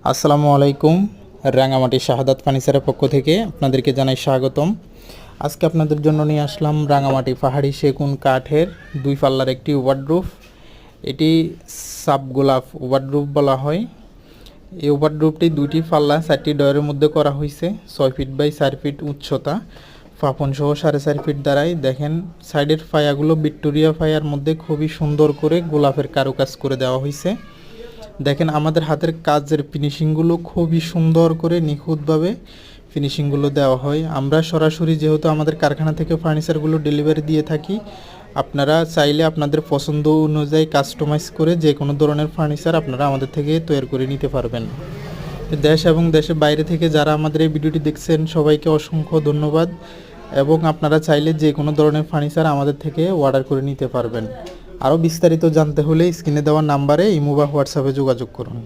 আসসালামু আলাইকুম। রাঙামাটি শাহাদাত ফার্নিচারের পক্ষ থেকে আপনাদেরকে জানাই স্বাগতম। আজকে আপনাদের জন্য নিয়ে আসলাম রাঙামাটি পাহাড়ি সেগুন কাঠের 2 পাল্লার একটি ওয়ার্ডরোব। এটি সাব গোলাপ ওয়ার্ডরোব বলা হয়। এই ওয়ার্ডরোবটি 2টি পাল্লা 4টি ডয়ের মধ্যে করা হয়েছে। 6 ফিট বাই 4 ফিট উচ্চতা, ফাপন সহ 4.5 ফিট দাঁড়ায়। দেখেন সাইডের ফায়াগুলো ভিক্টোরিয়া ফায়ার মধ্যে খুবই সুন্দর করে গোলাপের কারুকাজ করে দেওয়া হয়েছে। দেখেন আমাদের হাতের কাজের ফিনিশিংগুলো খুবই সুন্দর করে নিখুঁতভাবে ফিনিশিংগুলো দেওয়া হয়। আমরা সরাসরি যেহেতু আমাদের কারখানা থেকে ফার্নিচারগুলো ডেলিভারি দিয়ে থাকি, আপনারা চাইলে আপনাদের পছন্দ অনুযায়ী কাস্টমাইজ করে যে কোনো ধরনের ফার্নিচার আপনারা আমাদের থেকে তৈরি করে নিতে পারবেন। দেশ এবং দেশের বাইরে থেকে যারা আমাদের এই ভিডিওটি দেখছেন সবাইকে অসংখ্য ধন্যবাদ, এবং আপনারা চাইলে যে কোনো ধরনের ফার্নিচার আমাদের থেকে অর্ডার করে নিতে পারবেন। আরও বিস্তারিত জানতে হলে স্ক্রিনে দেওয়া নাম্বারে ইমো বা হোয়াটসঅ্যাপে যোগাযোগ করুন।